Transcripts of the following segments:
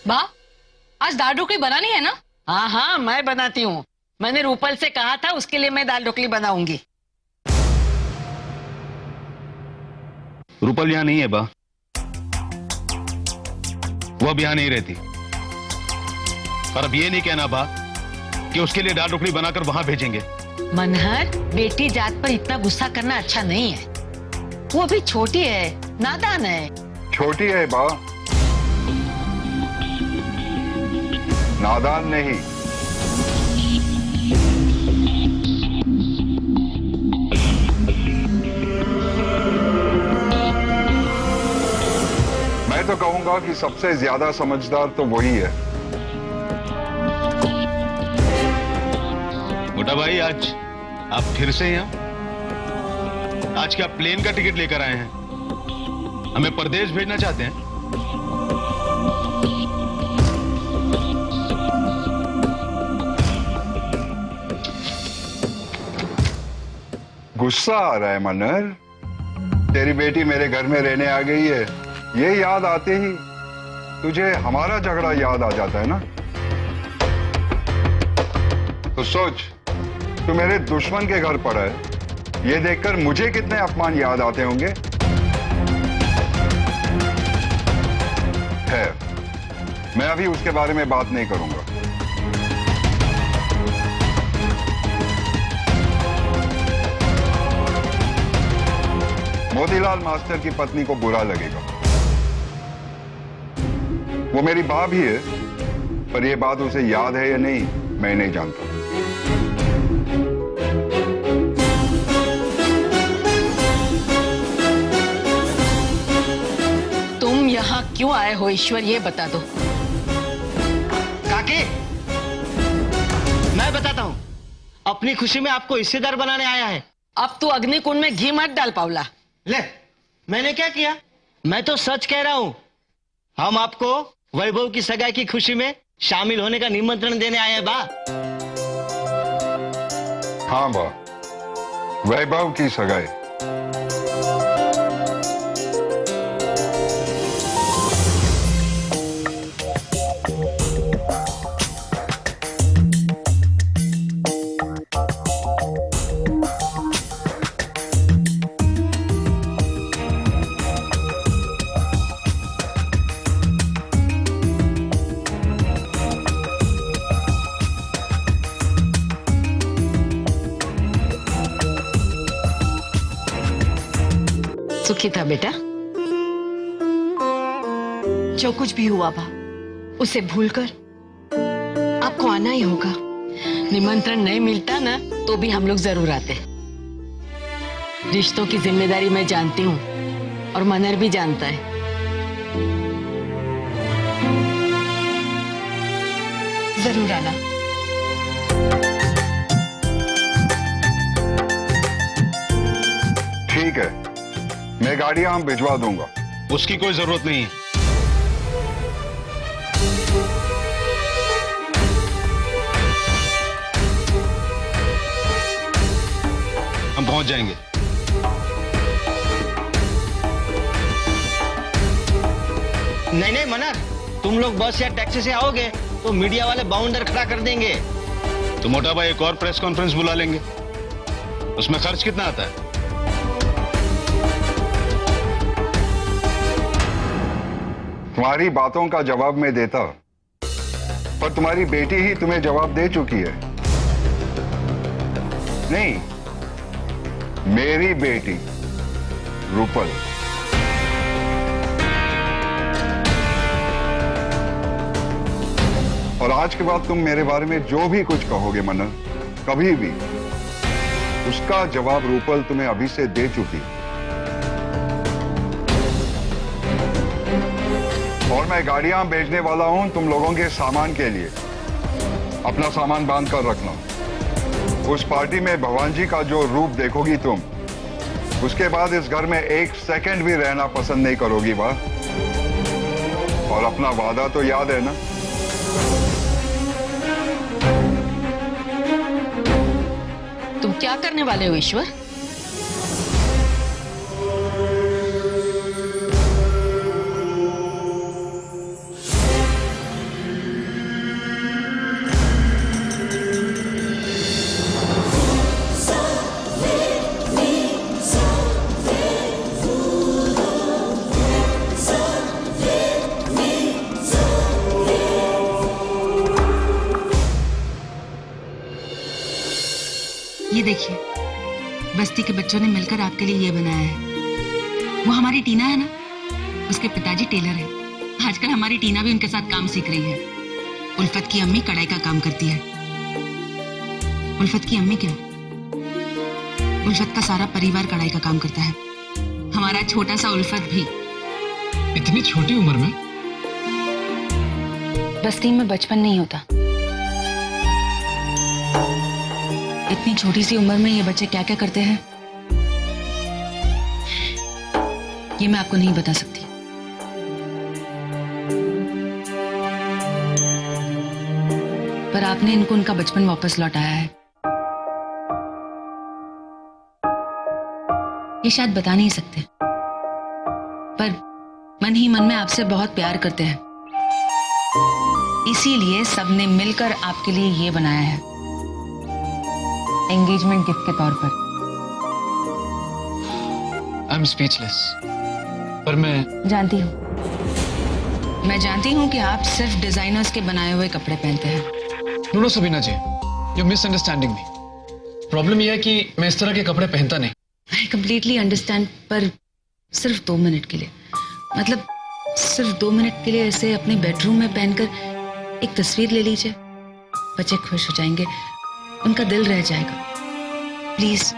बा, आज दाल ढोकली बनानी है ना? हाँ हाँ, मैं बनाती हूँ। मैंने रूपल से कहा था, उसके लिए मैं दाल ढोकली बनाऊंगी। रूपल यहाँ नहीं है बा, वो अब यहाँ नहीं रहती। और अब ये नहीं कहना बा कि उसके लिए दाल ढोकली बनाकर वहां भेजेंगे। मनहर, बेटी जात पर इतना गुस्सा करना अच्छा नहीं है। वो अभी छोटी है, नादान है। छोटी है बा, नादान नहीं। मैं तो कहूंगा कि सबसे ज्यादा समझदार तो वही है। मोटा भाई, आज आप फिर से यहाँ? आज क्या प्लेन का टिकट लेकर आए हैं? हमें परदेश भेजना चाहते हैं? गुस्सा आ रहा है मनर? तेरी बेटी मेरे घर में रहने आ गई है, ये याद आते ही तुझे हमारा झगड़ा याद आ जाता है ना? तो सोच, तू मेरे दुश्मन के घर पड़ा है, ये देखकर मुझे कितने अपमान याद आते होंगे। है, मैं अभी उसके बारे में बात नहीं करूंगा। मोतीलाल मास्टर की पत्नी को बुरा लगेगा। वो मेरी मां भी है, पर यह बात उसे याद है या नहीं, मैं नहीं जानता। तुम यहाँ क्यों आए हो ईश्वर, ये बता दो। काकी, मैं बताता हूँ। अपनी खुशी में आपको हिस्सेदार बनाने आया है। अब तू अग्निकुंड में घी मत डाल पावला। ले, मैंने क्या किया? मैं तो सच कह रहा हूं। हम आपको वैभव की सगाई की खुशी में शामिल होने का निमंत्रण देने आए हैं बा। हाँ बा, वैभव की सगाई। सुखी था बेटा? जो कुछ भी हुआ बा, उसे भूलकर आपको आना ही होगा। निमंत्रण नहीं मिलता ना तो भी हम लोग जरूर आते। रिश्तों की जिम्मेदारी मैं जानती हूँ और मनर भी जानता है। जरूर आना। ठीक है, मैं गाड़ियां भिजवा दूंगा। उसकी कोई जरूरत नहीं है। हम पहुंच जाएंगे। नहीं नहीं मनर, तुम लोग बस या टैक्सी से आओगे तो मीडिया वाले बाउंडर खड़ा कर देंगे। तो मोटा भाई, एक और प्रेस कॉन्फ्रेंस बुला लेंगे। उसमें खर्च कितना आता है? तुम्हारी बातों का जवाब मैं देता, पर तुम्हारी बेटी ही तुम्हें जवाब दे चुकी है। नहीं, मेरी बेटी रूपल। और आज के बाद तुम मेरे बारे में जो भी कुछ कहोगे मनन, कभी भी, उसका जवाब रूपल तुम्हें अभी से दे चुकी है। और मैं गाड़ियां भेजने वाला हूं तुम लोगों के सामान के लिए। अपना सामान बांध कर रखना। उस पार्टी में भगवान जी का जो रूप देखोगी तुम, उसके बाद इस घर में एक सेकंड भी रहना पसंद नहीं करोगी वाह। और अपना वादा तो याद है ना? क्या करने वाले हो ईश्वर? ये देखिए, बस्ती के बच्चों ने मिलकर आपके लिए ये बनाया है। वो हमारी टीना है ना, उसके पिताजी टेलर हैं। आजकल हमारी टीना भी उनके साथ काम सीख रही है। उल्फत की अम्मी कढ़ाई का काम करती है। उल्फत की अम्मी क्या, उल्फत का सारा परिवार कढ़ाई का काम करता है। हमारा छोटा सा उल्फत भी। इतनी छोटी उम्र में? बस्ती में बचपन नहीं होता। इतनी छोटी सी उम्र में ये बच्चे क्या क्या करते हैं, ये मैं आपको नहीं बता सकती। पर आपने इनको उनका बचपन वापस लौटाया है। ये शायद बता नहीं सकते, पर मन ही मन में आपसे बहुत प्यार करते हैं। इसीलिए सबने मिलकर आपके लिए ये बनाया है, एंगेजमेंट गिफ्ट के तौर पर। I am speechless. पर मैं जानती हूँ कि आप सिर्फ डिजाइनर्स के बनाए हुए कपड़े पहनते हैं। No Sabina ji, you misunderstanding me. Problem यह है कि मैं इस तरह के कपड़े पहनता नहीं। आई कंप्लीटली अंडरस्टैंड, पर सिर्फ 2 मिनट के लिए, मतलब सिर्फ 2 मिनट के लिए ऐसे अपने बेडरूम में पहनकर एक तस्वीर ले लीजिए। बच्चे खुश हो जाएंगे, उनका दिल रह जाएगा। प्लीज।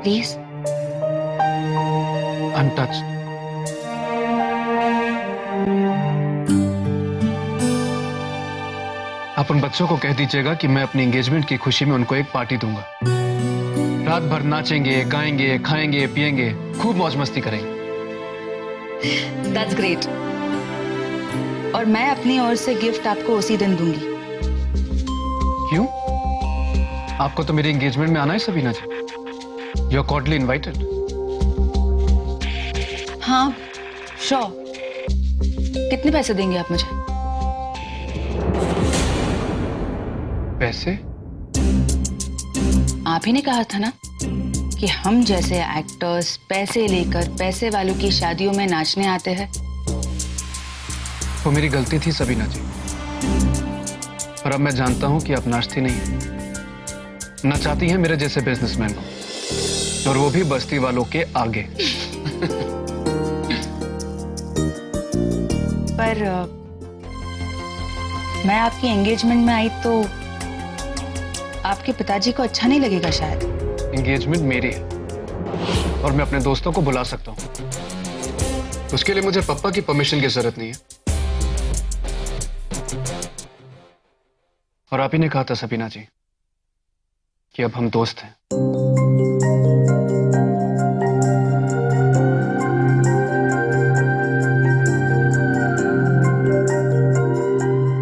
प्लीज। अनटच्ड। आप उन बच्चों को कह दीजिएगा कि मैं अपनी एंगेजमेंट की खुशी में उनको एक पार्टी दूंगा। रात भर नाचेंगे, गाएंगे, खाएंगे, पिएंगे, खूब मौज मस्ती करेंगे। That's great. और मैं अपनी ओर से गिफ्ट आपको उसी दिन दूंगी। क्यों? आपको तो मेरी एंगेजमेंट में आना है Sabina ji. You are cordially invited. हाँ, श्योर। कितने पैसे देंगे आप मुझे? पैसे? आप ही ने कहा था ना कि हम जैसे एक्टर्स पैसे लेकर पैसे वालों की शादियों में नाचने आते हैं। वो मेरी गलती थी सबीना जी, पर अब मैं जानता हूं कि आप नाचती नहीं, नचाती हैं मेरे जैसे बिजनेसमैन को, और वो भी बस्ती वालों के आगे। पर मैं आपकी एंगेजमेंट में आई तो आपके पिताजी को अच्छा नहीं लगेगा शायद। एंगेजमेंट मेरी है और मैं अपने दोस्तों को बुला सकता हूं। उसके लिए मुझे पापा की परमिशन की जरूरत नहीं है। और आप ही ने कहा था सबीना जी कि अब हम दोस्त हैं।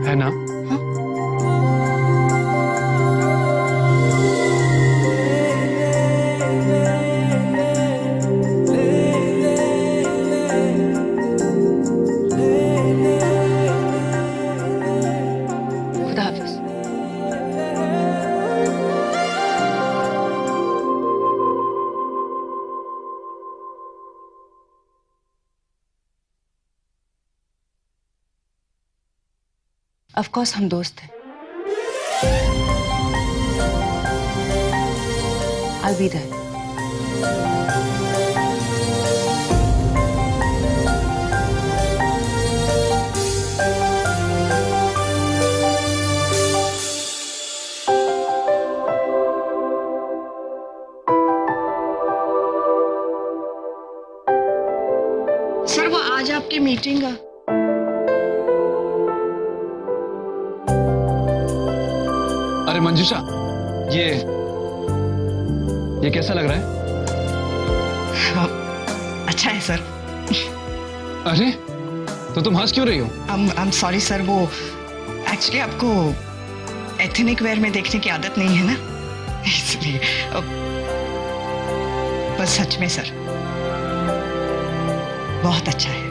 है ना? खुदा हाफिज। ऑफ कोर्स हम दोस्त हैं। I'll be there. सर वो आज आपकी मीटिंग है। अरे मंजूषा, ये कैसा लग रहा है? अच्छा है सर। अरे तो तुम हंस क्यों रही हो? I'm sorry सर, वो एक्चुअली आपको एथनिक वेयर में देखने की आदत नहीं है ना, इसलिए। बस सच में सर बहुत अच्छा है।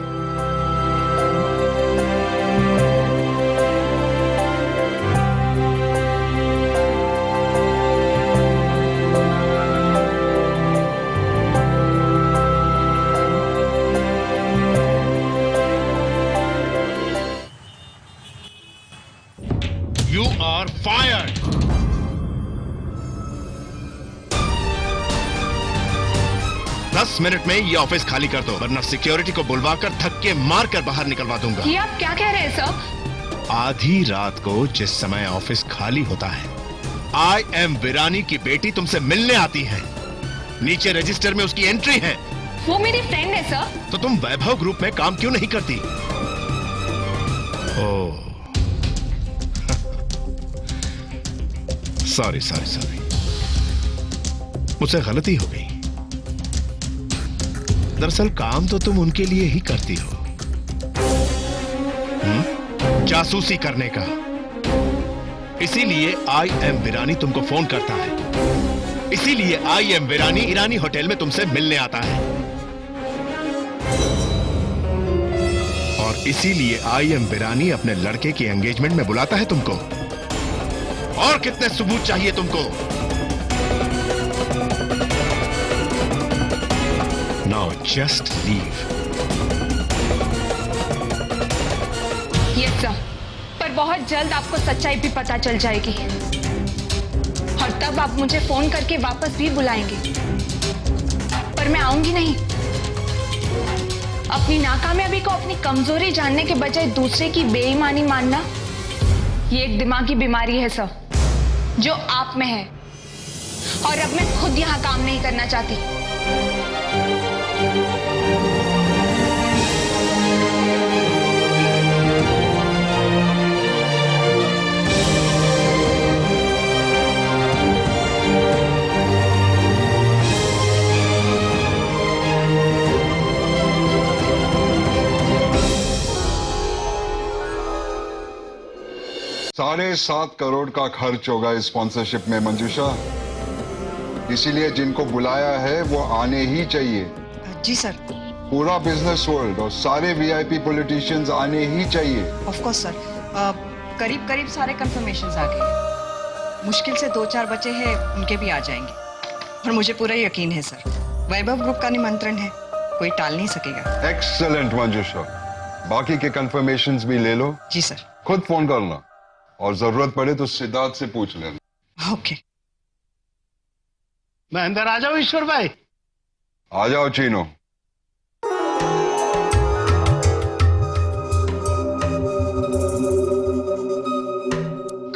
You are fired. दस मिनट में ये ऑफिस खाली कर दो, वरना सिक्योरिटी को बुलवा कर धक्के मार कर बाहर निकलवा दूंगा। ये आप क्या कह रहे हैं सर? आधी रात को जिस समय ऑफिस खाली होता है, IM विरानी की बेटी तुमसे मिलने आती है। नीचे रजिस्टर में उसकी एंट्री है। वो मेरी फ्रेंड है सर। तो तुम वैभव ग्रुप में काम क्यों नहीं करती? ओह, सॉरी सॉरी सॉरी, मुझसे गलती हो गई। दरअसल काम तो तुम उनके लिए ही करती हो, जासूसी करने का। इसीलिए IM विरानी तुमको फोन करता है, इसीलिए IM विरानी ईरानी होटल में तुमसे मिलने आता है, और इसीलिए IM विरानी अपने लड़के की एंगेजमेंट में बुलाता है तुमको। और कितने सबूत चाहिए तुमको? Now just leave. Yes sir, पर बहुत जल्द आपको सच्चाई भी पता चल जाएगी, और तब आप मुझे फोन करके वापस भी बुलाएंगे, पर मैं आऊंगी नहीं। अपनी नाकामयाबी को अपनी कमजोरी जानने के बजाय दूसरे की बेईमानी मानना, ये एक दिमागी बीमारी है सर, जो आप में है, और अब मैं खुद यहां काम नहीं करना चाहती। $7.5 करोड़ का खर्च होगा इस स्पॉन्सरशिप में मंजूषा, इसीलिए जिनको बुलाया है वो आने ही चाहिए। जी सर। पूरा बिजनेस वर्ल्ड और सारे VIP पॉलिटिशियंस आने ही चाहिए। ऑफ कोर्स सर, करीब करीब सारे कंफर्मेशंस आ गए। मुश्किल से 2-4 बचे हैं, उनके भी आ जाएंगे, और मुझे पूरा यकीन है सर, वैभव ग्रुप का निमंत्रण है, कोई टाल नहीं सकेगा। एक्सीलेंट मंजूषा, बाकी के कंफर्मेशंस भी ले लो। जी सर। खुद फोन करना, और जरूरत पड़े तो सिद्धार्थ से पूछ लेना। ओके। मैं अंदर आ जाऊं ईश्वर भाई? आ जाओ चीनो।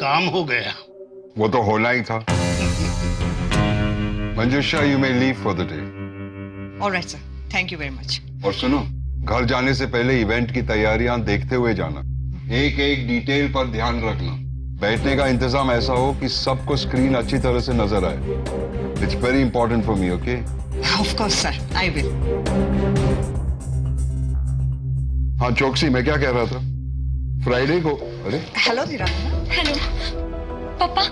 काम हो गया। वो तो होना ही था। Manjusha, you may leave for the day. Alright sir, thank you very much. और सुनो, घर जाने से पहले इवेंट की तैयारियां देखते हुए जाना, एक एक डिटेल पर ध्यान रखना। बैठने का इंतजाम ऐसा हो कि सबको स्क्रीन अच्छी तरह से नजर आए। It's very important for me, okay? Of course sir, I will. हाँ चौकसी, मैं क्या कह रहा था, फ्राइडे को। अरे हेलो धीराज। हेलो पापा,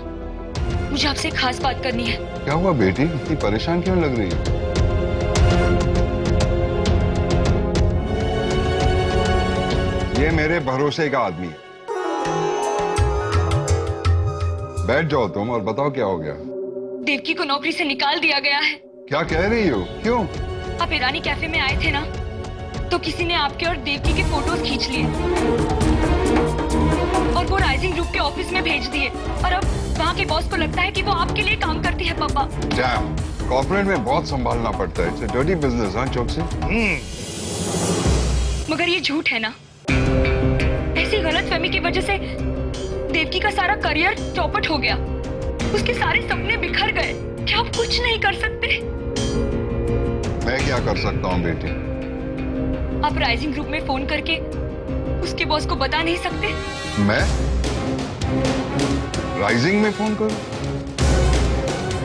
मुझे आपसे एक खास बात करनी है। क्या हुआ बेटी, इतनी परेशान क्यों लग रही है? ये मेरे भरोसे का आदमी है। बैठ जाओ तुम और बताओ क्या हो गया। देवकी को नौकरी से निकाल दिया गया है। क्या कह रही हो? क्यों? आप ईरानी कैफे में आए थे ना, तो किसी ने आपके और देवकी के फोटोज खींच लिए और वो राइजिंग ग्रुप के ऑफिस में भेज दिए, और अब वहाँ के बॉस को लगता है कि वो आपके लिए काम करती है। पापा, डैम, कॉर्पोरेट में बहुत संभालना पड़ता है। It's a dirty business. हाँ चौकसी। मगर ये झूठ है ना। ऐसी गलतफहमी की वजह से देवकी का सारा करियर चौपट हो गया, उसके सारे सपने बिखर गए। क्या आप कुछ नहीं कर सकते? मैं क्या कर सकता हूँ बेटी? आप राइजिंग ग्रुप में फोन करके उसके बॉस को बता नहीं सकते? मैं राइजिंग में फोन करूं?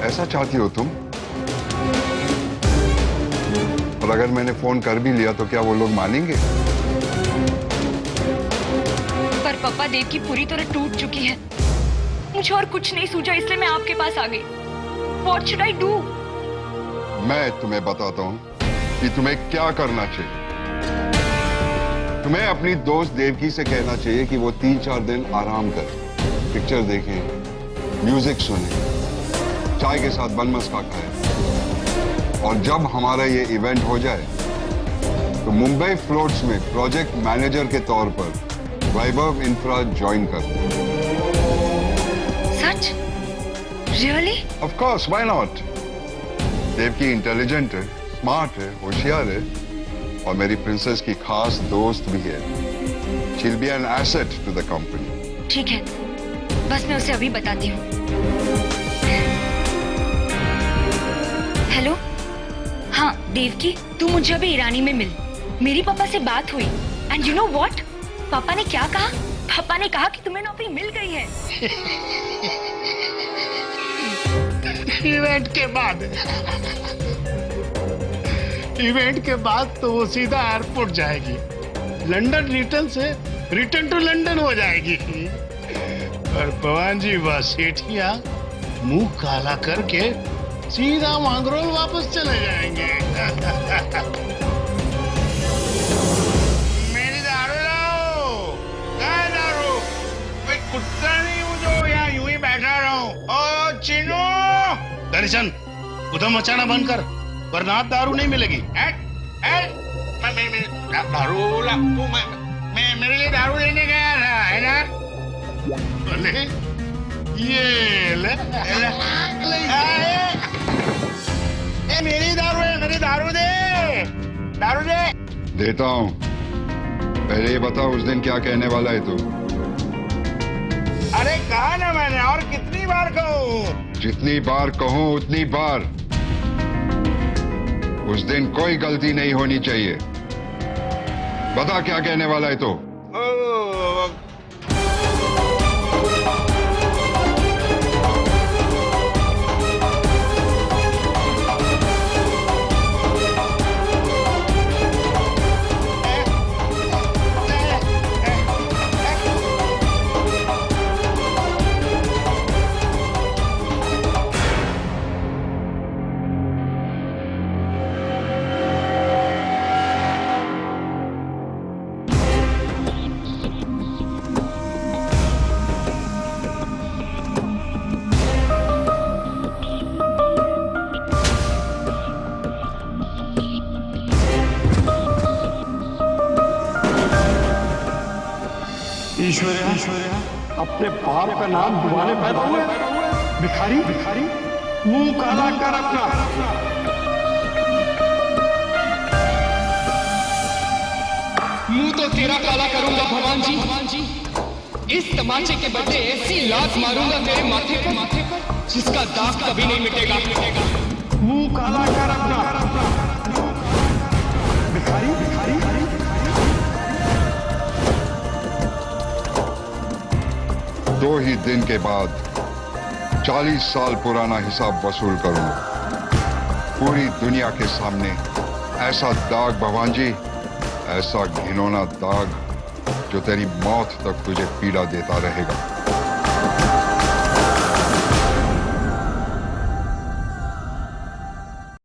ऐसा चाहती हो तुम? और अगर मैंने फोन कर भी लिया तो क्या वो लोग मानेंगे? पापा देव की पूरी तरह टूट चुकी है। मुझे और कुछ नहीं सूझा, इसलिए मैं आपके पास आ गई। What should I do? मैं तुम्हें बताता हूँ कि तुम्हें क्या करना चाहिए। तुम्हें अपनी दोस्त देवकी से कहना चाहिए कि वो 3-4 दिन आराम करे, पिक्चर देखें, म्यूजिक सुने, चाय के साथ बन मस्का खाए, और जब हमारा ये इवेंट हो जाए तो मुंबई फ्लोट्स में प्रोजेक्ट मैनेजर के तौर पर वैभव इंफ्रा ज्वाइन कर। सच? Really? Of course, why not? Devaki intelligent है, स्मार्ट है, होशियार है, और मेरी प्रिंसेस की खास दोस्त भी है। She'll be an asset to the company. ठीक है, बस मैं उसे अभी बताती हूँ। हेलो, हाँ देवकी, तू मुझे अभी ईरानी में मिल। मेरी पापा से बात हुई, एंड यू नो व्हाट? पापा ने क्या कहा? पापा ने कहा कि तुम्हें नौकरी मिल गई है। इवेंट के बाद तो वो सीधा एयरपोर्ट जाएगी, लंदन रिटर्न टू लंदन हो जाएगी। और भगवान जी बस सेठिया मुंह काला करके सीधा मांगरोल वापस चले जाएंगे। मेरी दारू लाओ, क्या दारू? मैं कुत्ता नहीं हूँ जो यहाँ यूं ही बैठा रहूं। ओ चिनो, दर्शन उधम मचाना बंद कर, वरना दारू नहीं मिलेगी। दारू ला, मैं मेरे लिए दारू लेने गया था, है ना? बोले ये ले, मेरी दारू है, मेरी दारू दे, दारू दे। देता हूं, पहले ये बता उस दिन क्या कहने वाला है तू? अरे कहा ना मैंने, और कितनी बार कहूं? जितनी बार कहूं उतनी बार। उस दिन कोई गलती नहीं होनी चाहिए। बता क्या कहने वाला है तू? ईश्वरिया, अपने बाप का नाम दुबारे पैदा हुए। भिखारी, मुंह काला कर अपना। मुंह तो तेरा काला करूंगा भगवान जी। इस तमाचे के बदले ऐसी लात मारूंगा तेरे माथे पर जिसका दाग कभी नहीं मिटेगा। मुंह काला कर अपना। भिखारी, 2 ही दिन के बाद 40 साल पुराना हिसाब वसूल करूंगा पूरी दुनिया के सामने। ऐसा दाग भगवान जी, ऐसा घिनौना दाग जो तेरी मौत तक तुझे पीड़ा देता रहेगा।